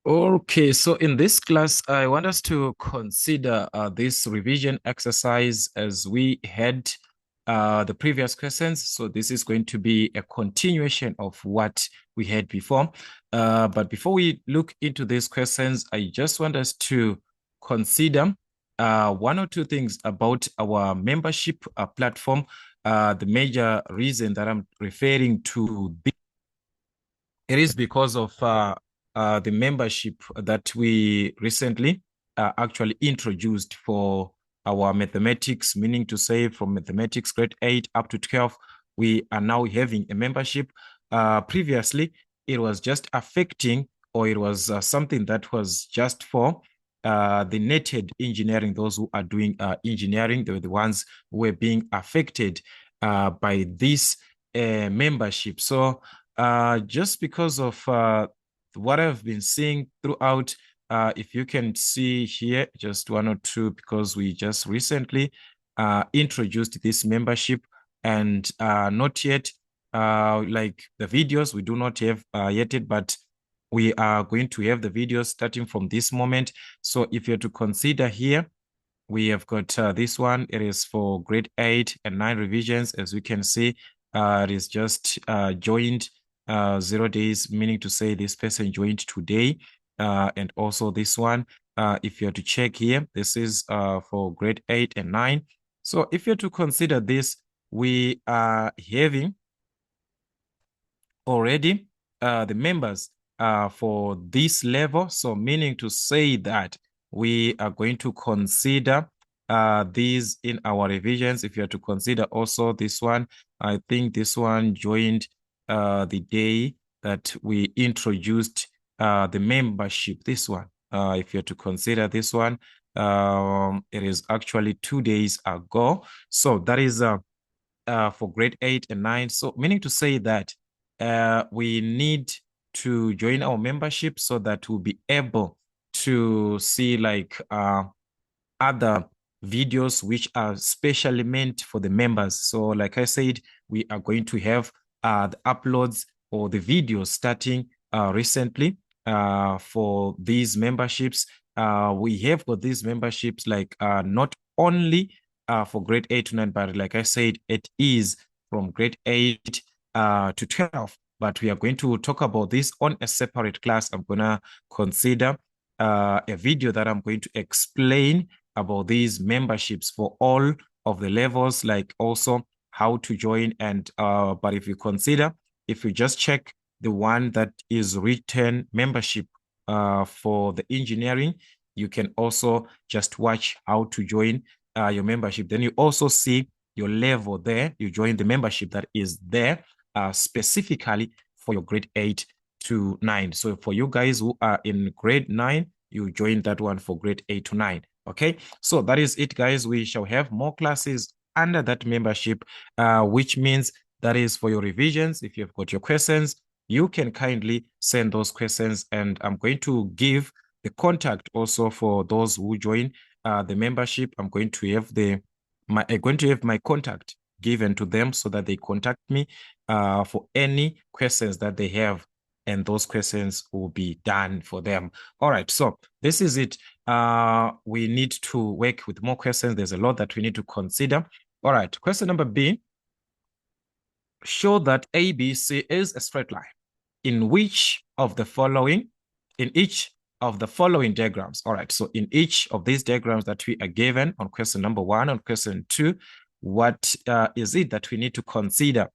Okay, so in this class, I want us to consider this revision exercise as we had the previous questions. So this is going to be a continuation of what we had before. But before we look into these questions, I just want us to consider one or two things about our membership platform. The major reason that I'm referring to this, it is because of the membership that we recently actually introduced for our mathematics, meaning to say from mathematics grade 8 up to 12, we are now having a membership. Previously, it was just affecting, or it was something that was just for the netted engineering, those who are doing engineering. They were the ones who were being affected by this membership. So just because of what I've been seeing throughout, if you can see here, just one or two, because we just recently introduced this membership and not yet like the videos, we do not have yet, but we are going to have the videos starting from this moment. So if you're to consider here, we have got this one. It is for grade 8 and 9 revisions. As we can see, it is just joined 0 days, meaning to say this person joined today. And also this one, if you're to check here, this is for grade 8 and 9. So if you're to consider this, we are having already the members for this level. So meaning to say that we are going to consider these in our revisions. If you are to consider also this one, I think this one joined the day that we introduced the membership, this one. If you're to consider this one, it is actually 2 days ago. So that is for grade 8 and 9. So meaning to say that we need to join our membership so that we'll be able to see like other videos which are specially meant for the members. So like I said, we are going to have the uploads or the videos starting recently for these memberships. We have got these memberships like not only for grade 8 to 9, but like I said, it is from grade 8 to 12. But we are going to talk about this on a separate class. I'm going to consider a video that I'm going to explain about these memberships for all of the levels, like also how to join. And but if you consider, if you just check the one that is written membership for the engineering, you can also just watch how to join your membership. Then you also see your level there. You join the membership that is there specifically for your grade 8 to 9. So for you guys who are in grade 9, you join that one for grade 8 to 9. Okay, so that is it, guys. We shall have more classes under that membership, which means that is for your revisions. If you've got your questions, you can kindly send those questions, and I'm going to give the contact also for those who join the membership. I'm going to have my contact given to them so that they contact me for any questions that they have, and those questions will be done for them. All right, so this is it. We need to work with more questions. There's a lot that we need to consider. All right, question number B. Show that ABC is a straight line in each of the following diagrams. All right, so in each of these diagrams that we are given on question number 1, on question 2, what is it that we need to consider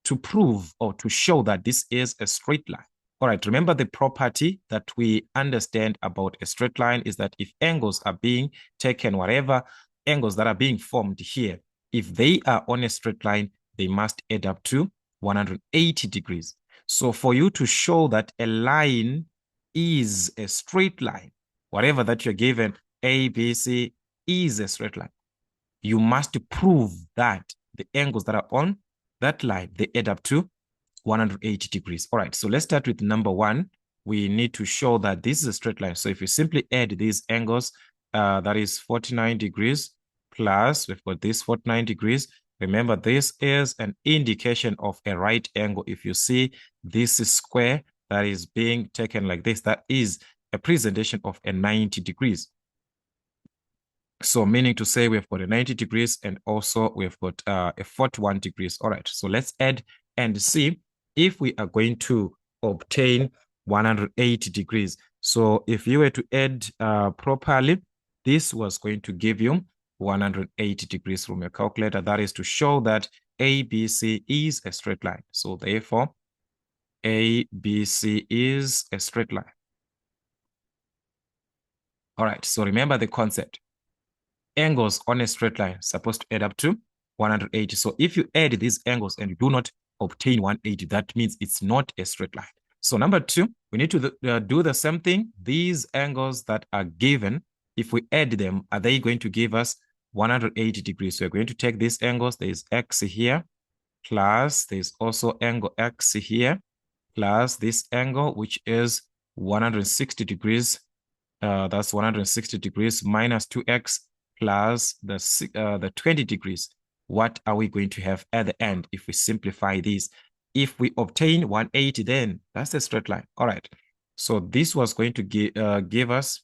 to prove or to show that this is a straight line? All right, remember the property that we understand about a straight line is that if angles are being taken, whatever angles that are being formed here, if they are on a straight line, they must add up to 180 degrees. So for you to show that a line is a straight line, whatever that you're given, A, B, C, is a straight line, you must prove that the angles that are on that line, they add up to 180 degrees. All right, so let's start with number 1. We need to show that this is a straight line. So if you simply add these angles, that is 49 degrees plus, we've got this 49 degrees. Remember, this is an indication of a right angle. If you see this is square that is being taken like this, that is a presentation of a 90 degrees. So meaning to say we've got a 90 degrees and also we've got a 41 degrees. All right, so let's add and see if we are going to obtain 180 degrees. So if you were to add properly, this was going to give you 180 degrees from your calculator. That is to show that ABC is a straight line. So therefore, ABC is a straight line. All right, so remember the concept. Angles on a straight line supposed to add up to 180. So if you add these angles and you do not obtain 180, that means it's not a straight line. So number two, we need to do the same thing. These angles that are given, if we add them, are they going to give us 180 degrees? So we're going to take these angles. There is X here, plus there's also angle X here, plus this angle, which is 160 degrees. That's 160 degrees minus 2x plus the 20 degrees. What are we going to have at the end if we simplify this? If we obtain 180, then that's a straight line. All right. So this was going to give us,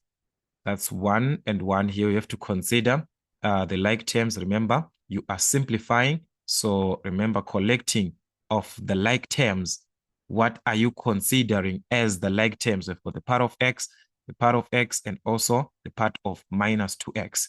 that's 1 and 1 here. You have to consider the like terms. Remember, you are simplifying. So remember, collecting of the like terms. What are you considering as the like terms? We've got the part of x, the part of x, and also the part of minus 2x.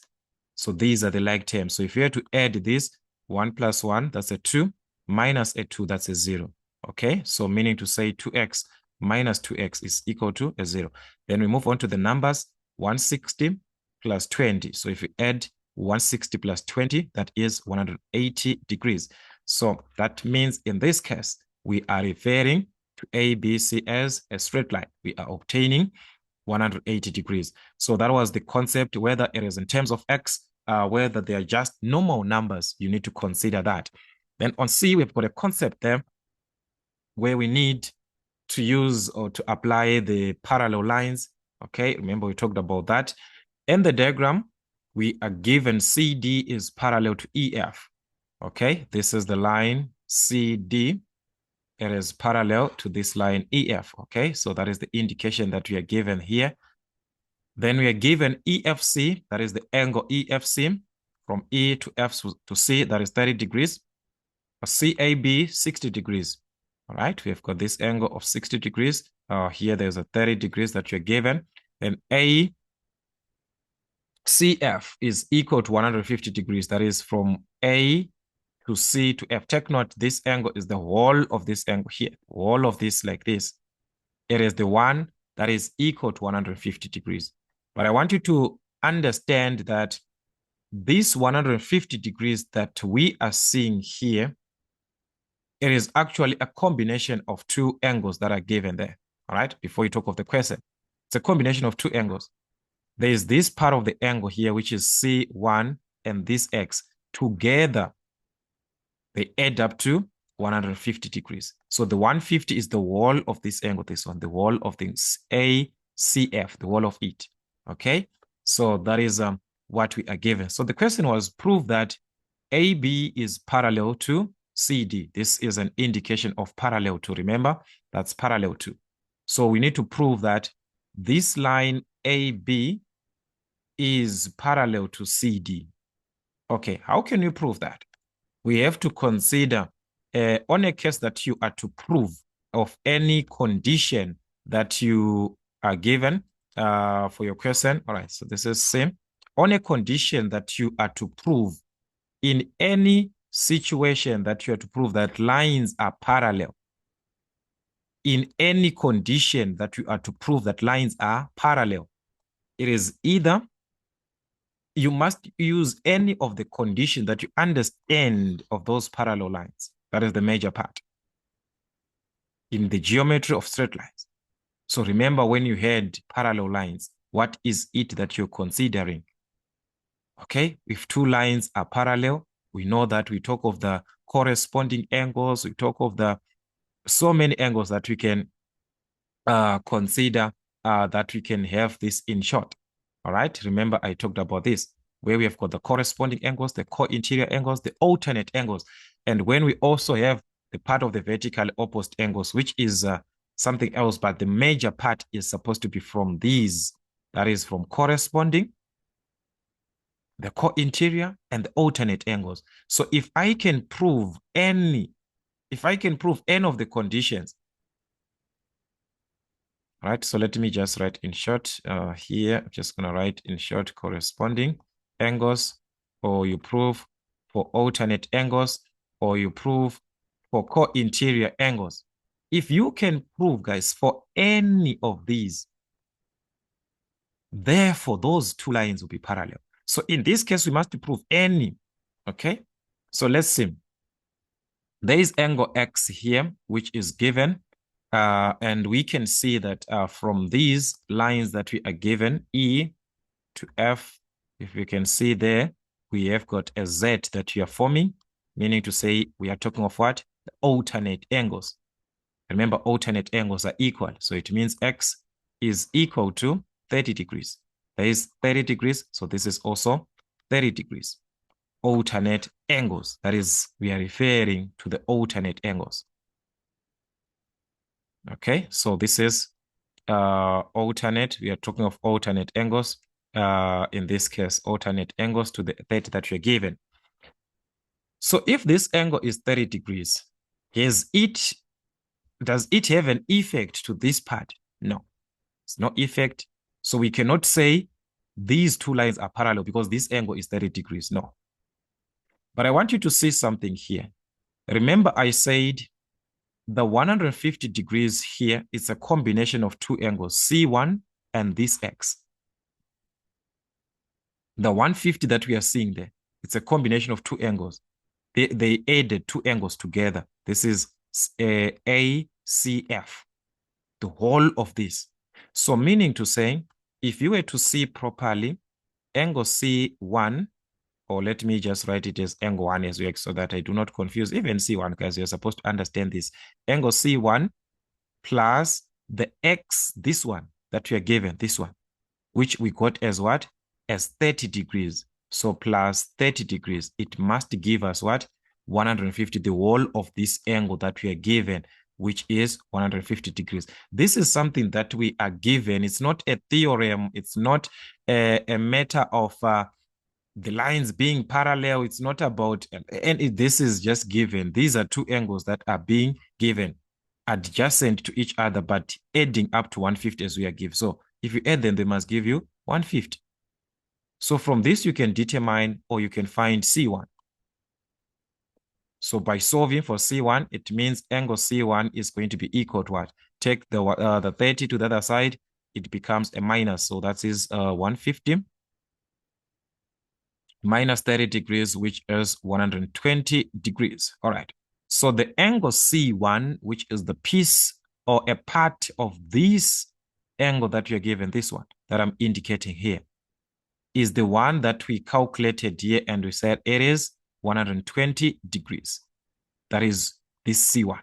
So these are the like terms. So if you were to add this, 1 plus 1, that's a 2, minus a 2, that's a 0. Okay, so meaning to say 2x minus 2x is equal to a 0. Then we move on to the numbers, 160 plus 20. So if you add 160 plus 20, that is 180 degrees. So that means in this case, we are referring to ABC as a straight line. We are obtaining 180 degrees. So that was the concept, whether it is in terms of x, whether they are just normal numbers, you need to consider that. Then on C, we've got a concept there where we need to use or to apply the parallel lines. Okay, remember we talked about that. In the diagram, we are given CD is parallel to EF. Okay, this is the line CD. It is parallel to this line EF. Okay, so that is the indication that we are given here. Then we are given EFC, that is the angle EFC from E to F to C, that is 30 degrees. CAB, 60 degrees. All right, we have got this angle of 60 degrees. Here there's a 30 degrees that you're given. And ACF is equal to 150 degrees. That is from A to C to F. Take note, this angle is the whole of this angle here. Whole of this like this. It is the one that is equal to 150 degrees. But I want you to understand that this 150 degrees that we are seeing here, it is actually a combination of two angles that are given there. All right, before you talk of the question, it's a combination of two angles. There is this part of the angle here, which is C1 and this X. Together, they add up to 150 degrees. So the 150 is the wall of this angle, this one, the wall of this ACF, the wall of it. Okay, so that is what we are given. So the question was, prove that AB is parallel to CD. This is an indication of parallel to. Remember, that's parallel to. So we need to prove that this line AB is parallel to CD. Okay, how can you prove that? We have to consider on a case that you are to prove of any condition that you are given for your question. All right, so this is same. On a condition that you are to prove in any situation that you are to prove that lines are parallel, in any condition that you are to prove that lines are parallel, it is either you must use any of the conditions that you understand of those parallel lines. That is the major part in the geometry of straight lines. So remember, when you had parallel lines, what is it that you're considering? Okay, if two lines are parallel, we know that we talk of the corresponding angles, we talk of the so many angles that we can consider that we can have this in short. All right, remember I talked about this, where we have got the corresponding angles, the co-interior angles, the alternate angles. And when we also have the part of the vertically opposite angles, which is something else, but the major part is supposed to be from these. That is from corresponding, the co-interior, and the alternate angles. So if I can prove any of the conditions, right? So let me just write in short here. I'm just going to write in short corresponding angles, or you prove for alternate angles, or you prove for co-interior angles. If you can prove, guys, for any of these, therefore those two lines will be parallel. So in this case, we must prove any, okay? So let's see. There is angle X here, which is given. And we can see that from these lines that we are given, E to F, if we can see there, we have got a Z that we are forming, meaning to say we are talking of what? The alternate angles. Remember, alternate angles are equal. So it means X is equal to 30 degrees. There is 30 degrees, so this is also 30 degrees. Alternate angles. That is, we are referring to the alternate angles. Okay, so this is alternate. We are talking of alternate angles. In this case, alternate angles to the 30 that you're given. So if this angle is 30 degrees, does it have an effect to this part? No, it's no effect. So we cannot say these two lines are parallel because this angle is 30 degrees. No. But I want you to see something here. Remember, I said the 150 degrees here is a combination of two angles, C1 and this X. The 150 that we are seeing there, it's a combination of two angles. They added two angles together. This is ACF, the whole of this. So meaning to say, if you were to see properly, angle C1, or let me just write it as angle 1 as well, so that I do not confuse even C1, guys. You're supposed to understand this. Angle C1 plus the X, this one that we are given, this one, which we got as what? As 30 degrees. So plus 30 degrees, it must give us what? 150, the whole of this angle that we are given, which is 150 degrees. This is something that we are given. It's not a theorem. It's not a matter of the lines being parallel. It's not about, this is just given. These are two angles that are being given adjacent to each other, but adding up to 150 as we are given. So if you add them, they must give you 150. So from this, you can determine, or you can find C1. So by solving for C1, it means angle C1 is going to be equal to what? Take the 30 to the other side, it becomes a minus. So that is 150 minus 30 degrees, which is 120 degrees. All right. So the angle C1, which is the piece or a part of this angle that you're given, this one that I'm indicating here, is the one that we calculated here, and we said it is 120 degrees. That is this C1.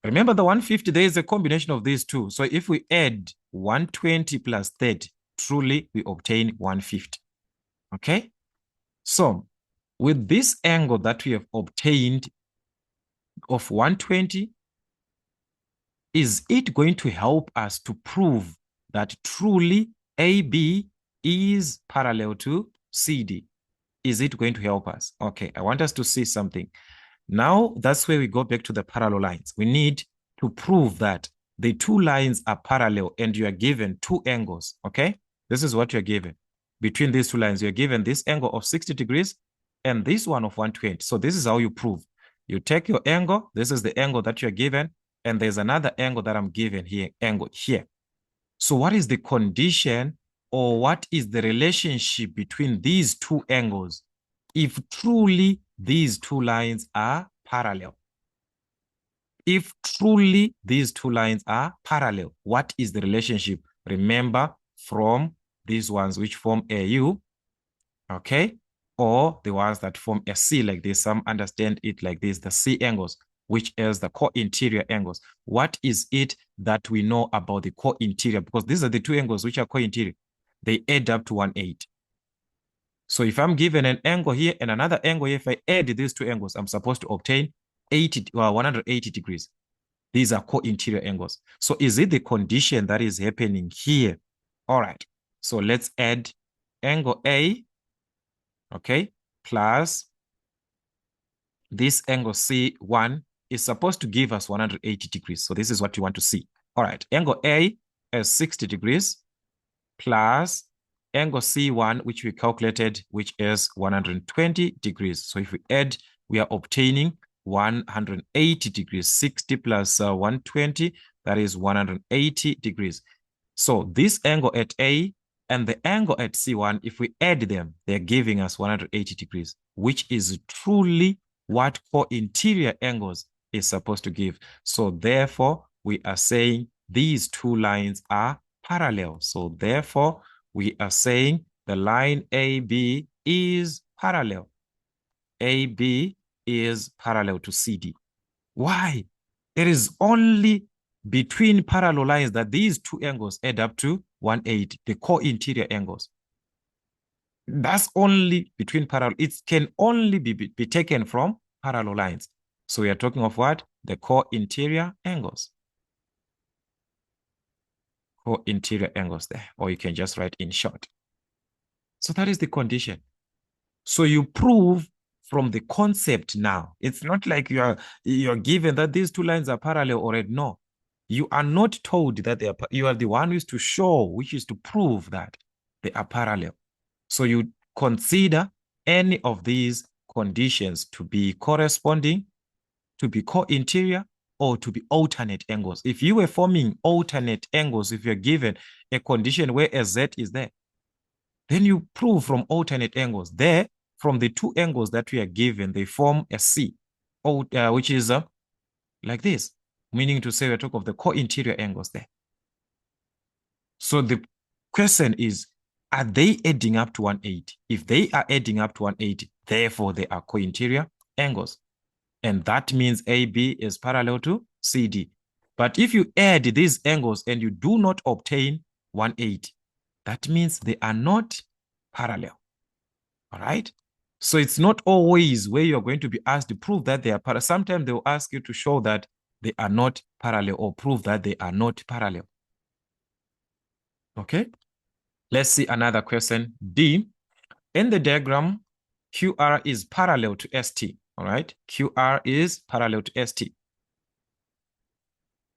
Remember the 150, there is a combination of these two. So if we add 120 plus 30, truly we obtain 150. Okay? So with this angle that we have obtained of 120, is it going to help us to prove that truly AB is parallel to CD? Is it going to help us? Okay, I want us to see something. Now, that's where we go back to the parallel lines. We need to prove that the two lines are parallel and you are given two angles, okay? This is what you're given. Between these two lines, you're given this angle of 60 degrees and this one of 120. So this is how you prove. You take your angle, this is the angle that you're given, and there's another angle that I'm given here, angle here. So what is the condition, or what is the relationship between these two angles if truly these two lines are parallel? If truly these two lines are parallel, what is the relationship? Remember, from these ones which form a U, okay, or the ones that form a C like this. Some understand it like this, the C angles, which is the co-interior angles. What is it that we know about the co-interior? Because these are the two angles which are co-interior. They add up to 180. So if I'm given an angle here and another angle here, if I add these two angles, I'm supposed to obtain 180 degrees. These are co-interior angles. So is it the condition that is happening here? All right. So let's add angle A, okay, plus this angle C1 is supposed to give us 180 degrees. So this is what you want to see. All right. Angle A is 60 degrees plus angle C1, which we calculated, which is 120 degrees. So if we add, we are obtaining 180 degrees. 60 plus 120, that is 180 degrees. So this angle at A and the angle at C1, if we add them, they're giving us 180 degrees, which is truly what co-interior angles is supposed to give. So therefore, we are saying these two lines are parallel. So therefore, we are saying the line AB is parallel. AB is parallel to CD. Why? It is only between parallel lines that these two angles add up to 180, the co-interior angles. That's only between parallel. It can only be taken from parallel lines. So we are talking of what? The co-interior angles. Co-interior angles there, or you can just write in short. So that is the condition. So you prove from the concept now. It's not like you're given that these two lines are parallel already. No, you are not told that they are. You are the one who is to show, which is to prove that they are parallel. So you consider any of these conditions to be corresponding, to be co-interior, or to be alternate angles. If you were forming alternate angles, if you're given a condition where a Z is there, then you prove from alternate angles. There, from the two angles that we are given, they form a C, which is like this, meaning to say we're talking of the co-interior angles there. So the question is, are they adding up to 180? If they are adding up to 180, therefore they are co-interior angles. And that means AB is parallel to CD. But if you add these angles and you do not obtain 180, that means they are not parallel. All right? So it's not always where you're going to be asked to prove that they are parallel. Sometimes they will ask you to show that they are not parallel or prove that they are not parallel. Okay? Let's see another question. D. In the diagram, QR is parallel to ST. All right? QR is parallel to ST.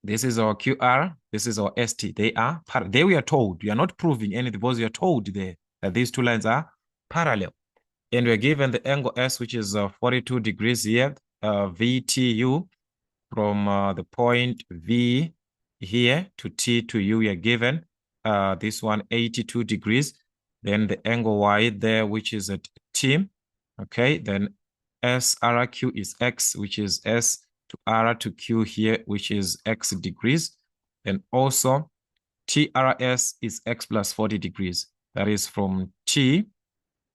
This is our QR. This is our ST. They are there. We are told. We are not proving anything because we are told there that these two lines are parallel. And we're given the angle S, which is 42 degrees here, VTU, from the point V here to T to U, we are given this one 82 degrees. Then the angle Y there, which is at T, okay? Then SRQ is X, which is S to R to Q here, which is X degrees. Then also TRS is X plus 40 degrees. That is from T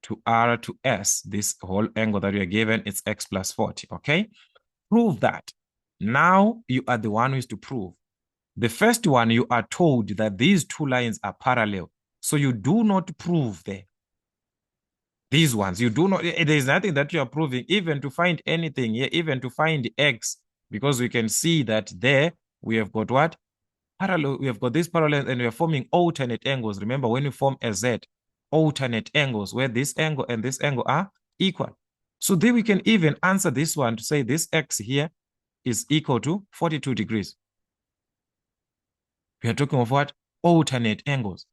to R to S. This whole angle that we are given is X plus 40, okay? Prove that. Now you are the one who is to prove. The first one, you are told that these two lines are parallel. So you do not prove there. These ones, you do not, there is nothing that you are proving, even to find anything here, even to find X, because we can see that there we have got what? Parallel, we have got this parallel and we are forming alternate angles. Remember, when we form a Z, alternate angles where this angle and this angle are equal. So then we can even answer this one to say this X here is equal to 42 degrees. We are talking of what? Alternate angles.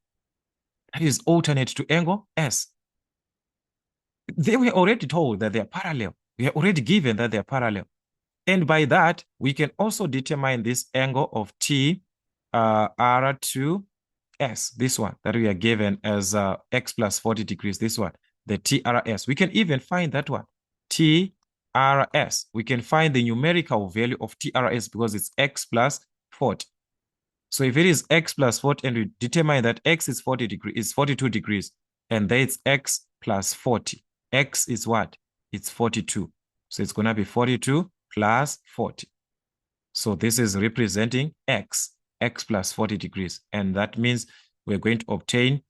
That is alternate to angle S. They were already told that they are parallel. We are already given that they are parallel. And by that, we can also determine this angle of T R to S, this one that we are given as X plus 40 degrees, this one, the TRS. We can even find that one, TRS. We can find the numerical value of TRS because it's X plus 40. So if it is X plus 40 and we determine that X is 40 degrees, is 42 degrees, and there it's X plus 40. X is what? It's 42. So it's going to be 42 plus 40. So this is representing X plus 40 degrees. And that means we're going to obtain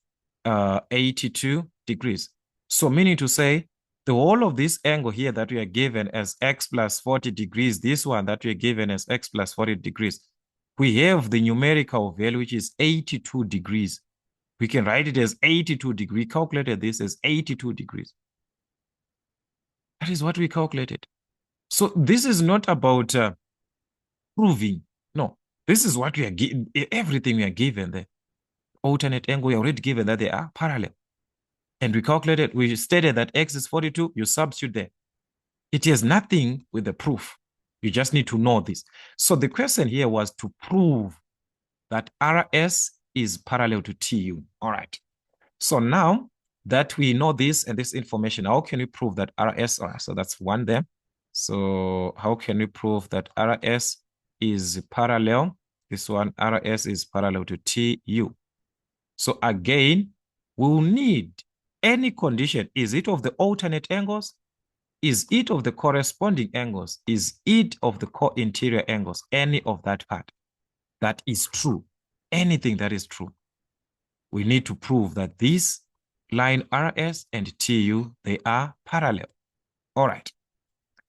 82 degrees. So meaning to say the whole of this angle here that we are given as x plus 40 degrees, this one that we are given as x plus 40 degrees, we have the numerical value, which is 82 degrees. We can write it as 82 degrees. We calculated this as 82 degrees. That is what we calculated. So this is not about proving. No, this is what we are given. Everything we are given there. Alternate angle, we are already given that they are parallel. And we calculated, we stated that x is 42, you substitute there. It has nothing with the proof. You just need to know this. So the question here was to prove that RS is parallel to TU. All right. So now that we know this and this information, how can we prove that RS? All right, so that's one there. So how can we prove that RS is parallel? This one, RS is parallel to TU. So again, we'll need any condition. Is it of the alternate angles? Is it of the corresponding angles? Is it of the co-interior angles? Any of that part that is true. Anything that is true. We need to prove that this line RS and TU, they are parallel. All right.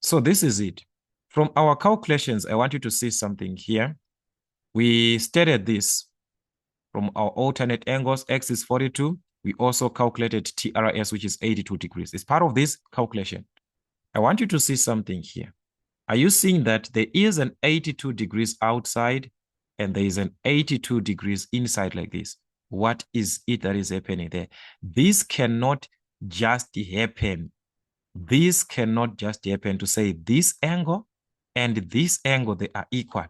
So this is it. From our calculations, I want you to see something here. We stated this from our alternate angles. X is 42. We also calculated TRS, which is 82 degrees. It's part of this calculation. I want you to see something here. Are you seeing that there is an 82 degrees outside and there is an 82 degrees inside like this? What is it that is happening there? This cannot just happen. This cannot just happen to say this angle and this angle, they are equal.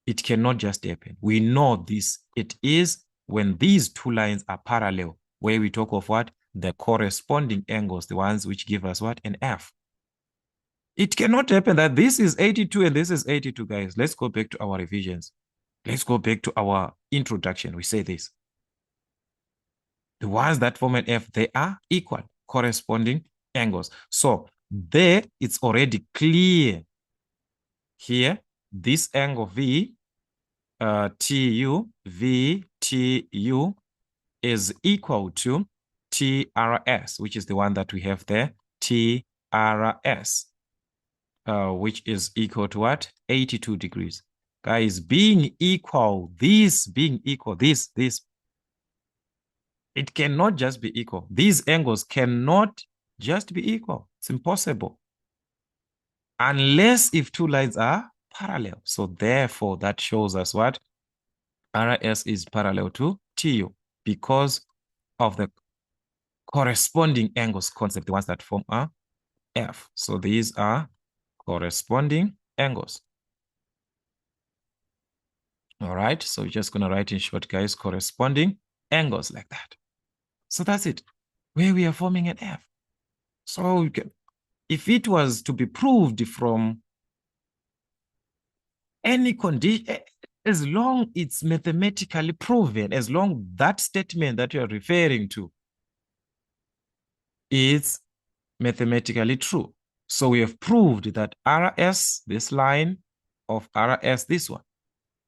It cannot just happen. We know this. It is when these two lines are parallel, where we talk of what? The corresponding angles, the ones which give us what? An F. It cannot happen that this is 82 and this is 82, guys. Let's go back to our revisions. Let's go back to our introduction. We say this. The ones that form an F, they are equal, corresponding angles. So there, it's already clear. Here, this angle V, TU, V, TU is equal to TRS, which is the one that we have there, TRS, which is equal to what? 82 degrees. Guys, being equal, this being equal, this, it cannot just be equal. These angles cannot just be equal. It's impossible. Unless if two lines are parallel. So therefore, that shows us what? RS is parallel to TU because of the corresponding angles concept, the ones that form a F. So these are corresponding angles. All right, so we're just going to write in short, guys, corresponding angles like that. So that's it, where we are forming an F. So if it was to be proved from any condition, as long it's mathematically proven, as long that statement that you're referring to is mathematically true. So we have proved that RS, this line of RS, this one,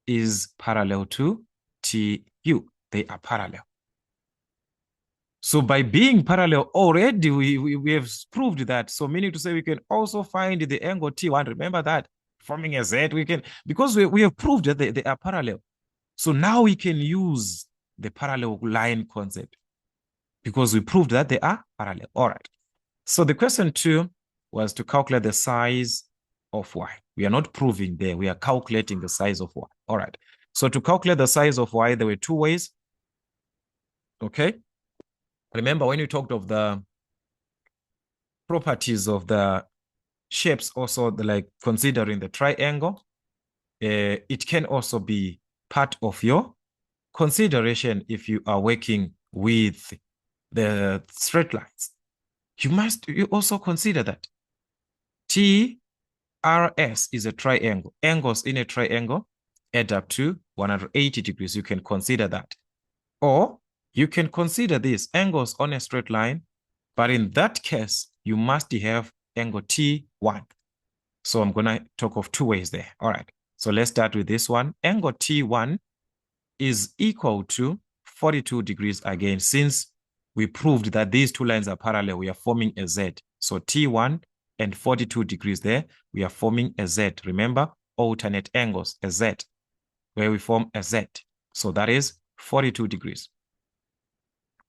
is parallel to TU. They are parallel. So by being parallel already, we have proved that. So meaning to say we can also find the angle T1. Remember that, forming a Z, we can, because we have proved that they are parallel. So now we can use the parallel line concept because we proved that they are parallel. All right. So the question 2 was to calculate the size of Y. We are not proving there. We are calculating the size of Y. All right. So to calculate the size of Y, there were 2 ways. Okay. Remember when you talked of the properties of the shapes, also like considering the triangle, it can also be part of your consideration if you are working with the straight lines. You also consider that TRS is a triangle. Angles in a triangle add up to 180 degrees. You can consider that. Or you can consider these angles on a straight line, but in that case, you must have angle T1. So I'm going to talk of 2 ways there. All right. So let's start with this one. Angle T1 is equal to 42 degrees again. Since we proved that these 2 lines are parallel, we are forming a Z. So T1 and 42 degrees there, we are forming a Z. Remember, alternate angles, a Z, where we form a Z. So that is 42 degrees.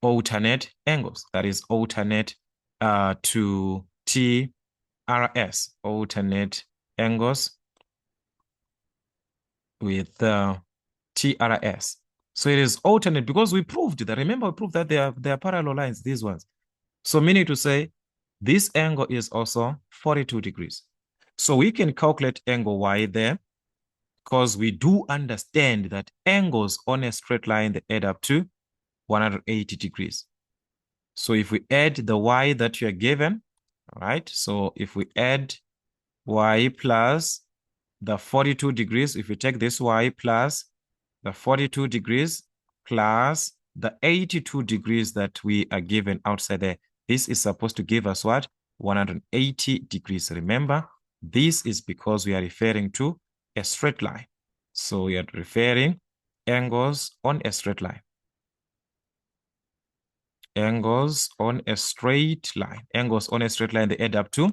Alternate angles, that is alternate to TRS, alternate angles with TRS. So it is alternate because we proved that. Remember, we proved that they are parallel lines, these ones. So meaning to say, this angle is also 42 degrees. So we can calculate angle Y there because we do understand that angles on a straight line, they add up to 180 degrees. So if we add the Y that you are given, all right, so if we add Y plus the 42 degrees, if we take this Y plus the 42 degrees plus the 82 degrees that we are given outside there, this is supposed to give us what? 180 degrees. Remember, this is because we are referring to a straight line. So we are referring angles on a straight line. Angles on a straight line. Angles on a straight line, they add up to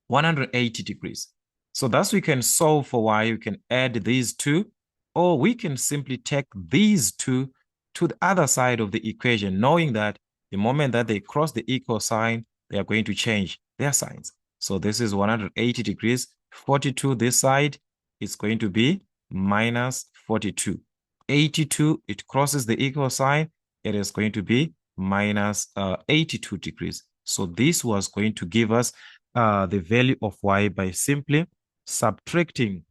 180 degrees. So thus we can solve for Y. We can add these two, or we can simply take these two to the other side of the equation, knowing that the moment that they cross the equal sign, they are going to change their signs. So this is 180 degrees. 42 this side is going to be minus 42. 82, it crosses the equal sign. It is going to be minus 82 degrees. So this was going to give us the value of Y by simply subtracting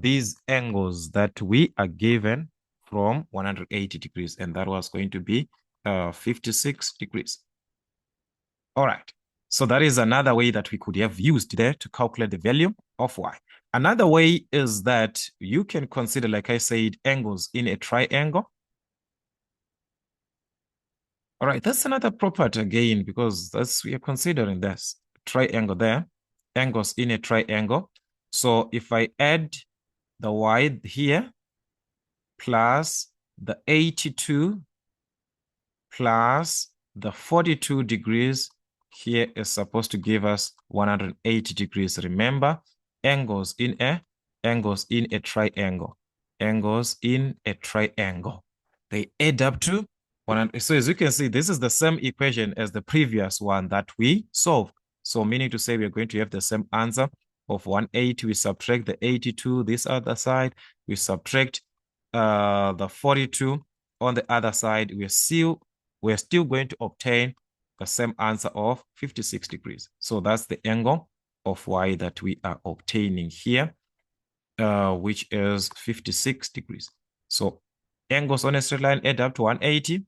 these angles that we are given from 180 degrees, and that was going to be 56 degrees. All right, so that is another way that we could have used there to calculate the value of Y. Another way is that you can consider, like I said, angles in a triangle. All right, that's another property again, because we are considering this triangle there, angles in a triangle. So if I add the Y here plus the 82 plus the 42 degrees here is supposed to give us 180 degrees. Remember, angles in a triangle. Angles in a triangle. They add up to 100. So as you can see, this is the same equation as the previous one that we solved. So meaning to say we are going to have the same answer of 180. We subtract the 82 this other side. We subtract the 42 on the other side. We're still going to obtain the same answer of 56 degrees. So that's the angle of Y that we are obtaining here, which is 56 degrees. So angles on a straight line add up to 180.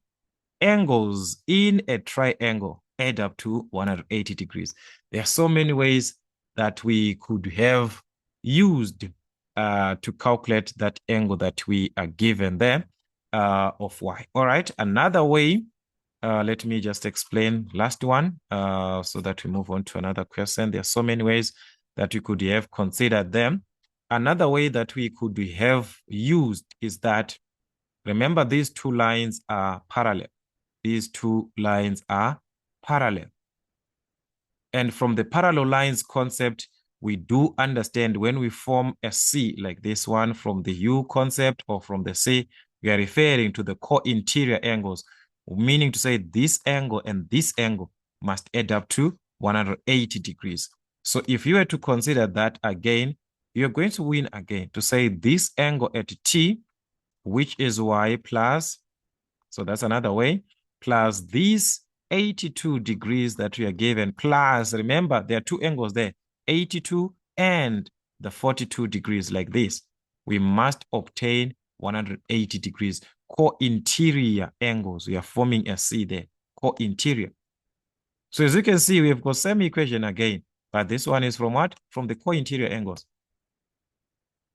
Angles in a triangle add up to 180 degrees. There are so many ways that we could have used to calculate that angle that we are given there of Y. All right, another way, let me just explain last one so that we move on to another question. There are so many ways that we could have considered them. Another way that we could have used is that, remember, these two lines are parallel. These two lines are parallel. And from the parallel lines concept, we do understand when we form a C like this one from the U concept or from the C, we are referring to the co-interior angles, meaning to say this angle and this angle must add up to 180 degrees. So if you were to consider that again, you're going to win again to say this angle at T, which is Y plus, so that's another way, plus these 82 degrees that we are given, plus, remember, there are two angles there, 82 and the 42 degrees like this. We must obtain 180 degrees. Co-interior angles. We are forming a C there, co-interior. So as you can see, we have got same equation again, but this one is from what? From the co-interior angles.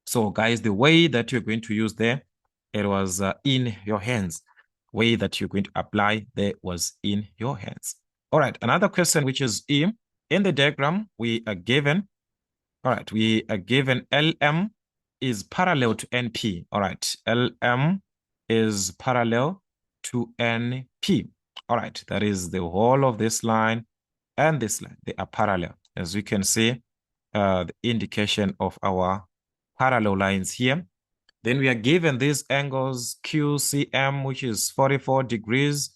So guys, the way that you're going to use there, it was in your hands. Way that you're going to apply there was in your hands. All right, another question, which is E. In the diagram, we are given, all right, we are given LM is parallel to NP. All right, LM is parallel to NP. All right, that is the whole of this line and this line, they are parallel. As we can see, the indication of our parallel lines here. Then we are given these angles QCM, which is 44 degrees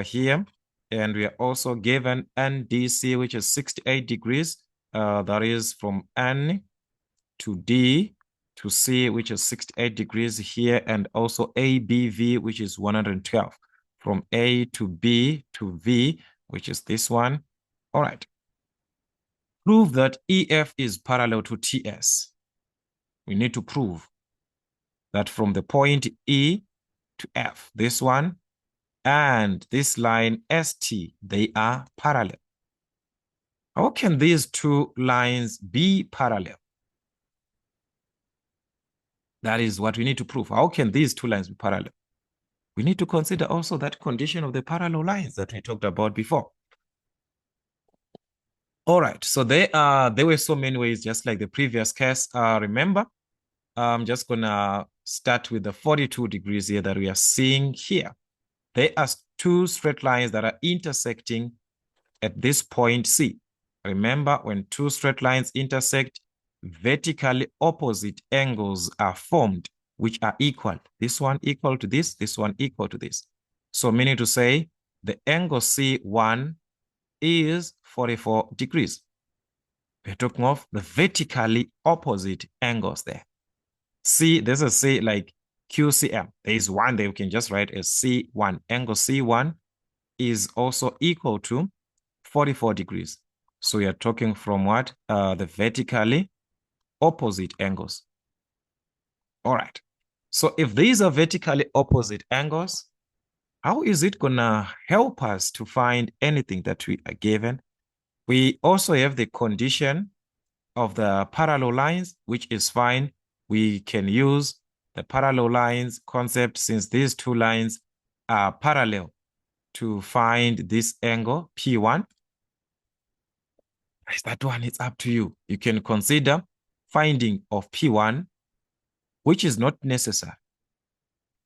here. And we are also given NDC, which is 68 degrees. That is from N to D to C, which is 68 degrees here. And also ABV, which is 112. From A to B to V, which is this one. All right. Prove that EF is parallel to TS. We need to prove that from the point E to F, this one, and this line ST, they are parallel. How can these two lines be parallel? That is what we need to prove. How can these two lines be parallel? We need to consider also that condition of the parallel lines that we talked about before. All right, so there were so many ways, just like the previous case. Remember, I'm just gonna start with the 42 degrees here that we are seeing here. There are two straight lines that are intersecting at this point C. Remember, when two straight lines intersect, vertically opposite angles are formed, which are equal. This one equal to this one equal to this. So meaning to say, the angle C1 is 44 degrees. We're talking of the vertically opposite angles there. C, this is say like QCM. There is one that we can just write as C1. Angle C1 is also equal to 44 degrees. So we are talking from what? The vertically opposite angles. All right. So if these are vertically opposite angles, how is it gonna help us to find anything that we are given? We also have the condition of the parallel lines, which is fine. We can use the parallel lines concept since these two lines are parallel to find this angle P1. That one, it's up to you. You can consider finding of P1, which is not necessary.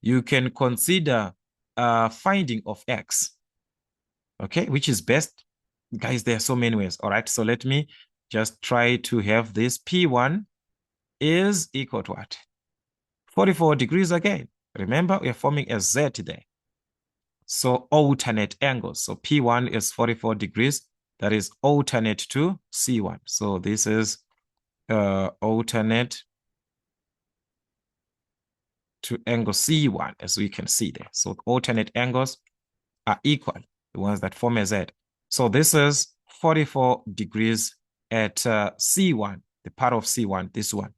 You can consider finding of X, okay, which is best. Guys, there are so many ways. All right, so let me just try to have this P1 is equal to what? 44 degrees again. Remember, we're forming a Z there. So alternate angles. So P1 is 44 degrees. That is alternate to C1. So this is alternate to angle C1, as we can see there. So alternate angles are equal, the ones that form a Z. So this is 44 degrees at C1, the part of C1, this one.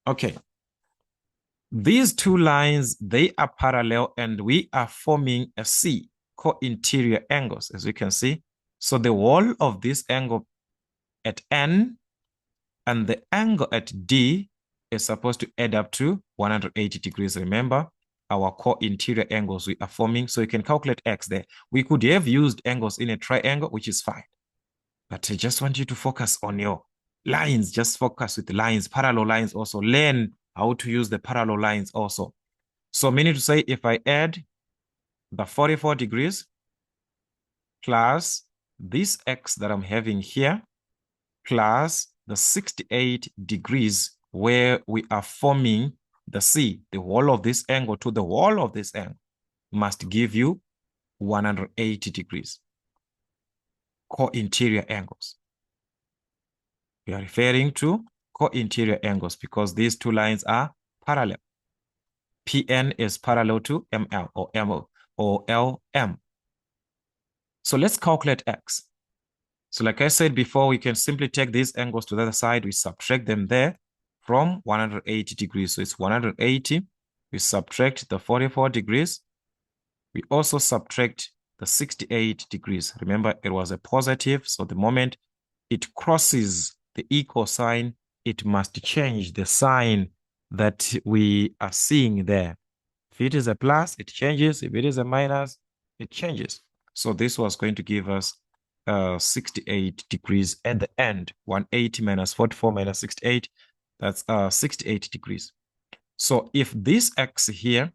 Okay. These two lines, they are parallel and we are forming a C, co-interior angles, as we can see. So the wall of this angle at N and the angle at D is supposed to add up to 180 degrees. Remember, our co-interior angles we are forming. So you can calculate X there. We could have used angles in a triangle, which is fine. But I just want you to focus on your lines. Just focus with the lines, parallel lines also. Learn how to use the parallel lines also. So meaning to say, if I add the 44 degrees plus this X that I'm having here, plus the 68 degrees where we are forming the C, the wall of this angle to the wall of this angle, must give you 180 degrees. Co-interior angles. We are referring to co-interior angles because these two lines are parallel. PN is parallel to ML or MO or LM. So let's calculate X. So like I said before, we can simply take these angles to the other side. We subtract them there from 180 degrees. So it's 180. We subtract the 44 degrees. We also subtract the 68 degrees. Remember, it was a positive. So the moment it crosses the equal sign, it must change the sign that we are seeing there. If it is a plus, it changes. If it is a minus, it changes. So this was going to give us 68 degrees at the end. 180 minus 44 minus 68, that's 68 degrees. So if this X here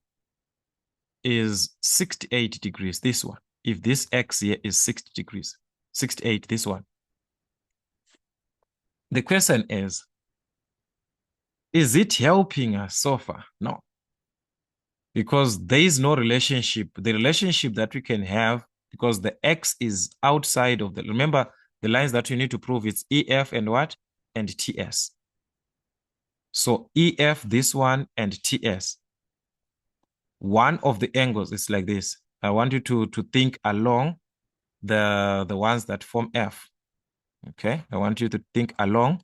is 68 degrees, this one, if this X here is 60 degrees, 68, this one. The question is it helping us so far? No. Because there is no relationship. The relationship that we can have, because the X is outside of the, remember the lines that you need to prove, it's EF and what? And TS. So EF, this one, and TS. One of the angles is like this. I want you to think along the ones that form F. Okay, I want you to think along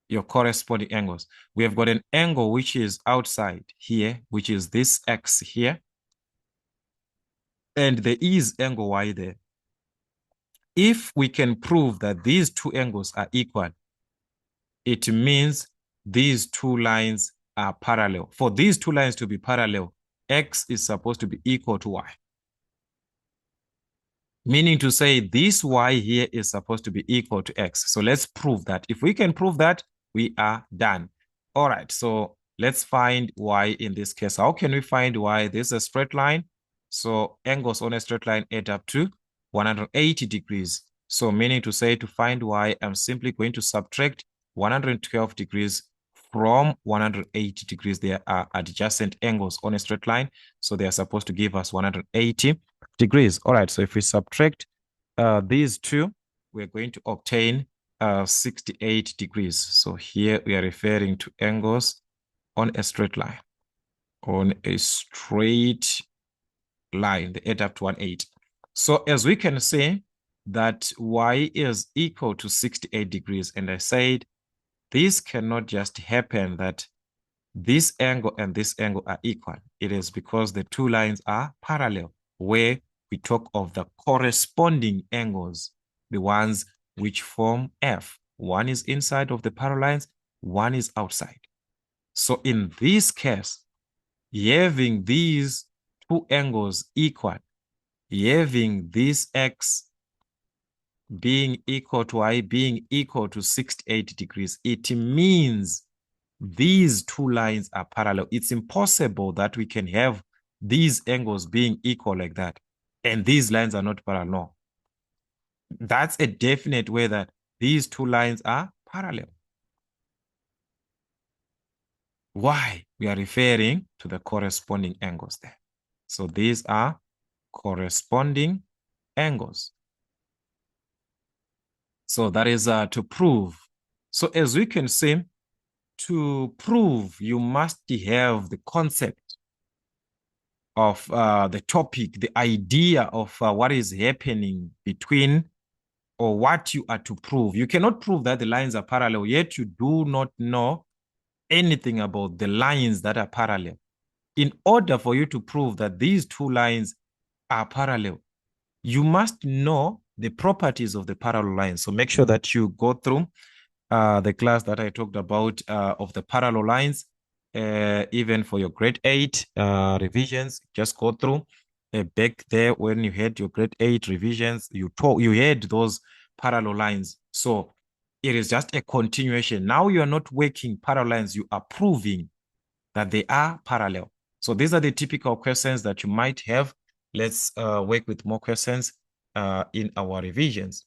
your corresponding angles. We have got an angle which is outside here, which is this X here. And there is angle Y there. If we can prove that these two angles are equal, it means these two lines are parallel. For these two lines to be parallel, X is supposed to be equal to Y. Meaning to say this Y here is supposed to be equal to X. So let's prove that. If we can prove that, we are done. All right, so let's find Y in this case. How can we find Y? This is a straight line. So angles on a straight line add up to 180 degrees. So meaning to say to find Y, I'm simply going to subtract 112 degrees from 180 degrees. There are adjacent angles on a straight line. So they are supposed to give us 180 degrees. All right, so if we subtract these two, we're going to obtain 68 degrees. So here we are referring to angles on a straight line. On a straight line, they add up to 180. So as we can see that Y is equal to 68 degrees. And I said, this cannot just happen that this angle and this angle are equal. It is because the two lines are parallel, where we talk of the corresponding angles, the ones which form F. One is inside of the parallel lines, one is outside. So in this case, having these two angles equal, having this X being equal to Y being equal to 68 degrees, it means these two lines are parallel. It's impossible that we can have these angles being equal like that, and these lines are not parallel. No. That's a definite way that these two lines are parallel. Why? We are referring to the corresponding angles there. So these are corresponding angles. So that is to prove. So as we can see, to prove, you must have the concept of the topic, the idea of what is happening between, or what you are to prove. You cannot prove that the lines are parallel, yet you do not know anything about the lines that are parallel. In order for you to prove that these two lines are parallel, you must know the properties of the parallel lines. So make sure that you go through the class that I talked about of the parallel lines, even for your grade 8 revisions. Just go through back there when you had your grade 8 revisions, you had those parallel lines. So it is just a continuation. Now you are not working parallel lines, you are proving that they are parallel. So these are the typical questions that you might have. Let's work with more questions in our revisions.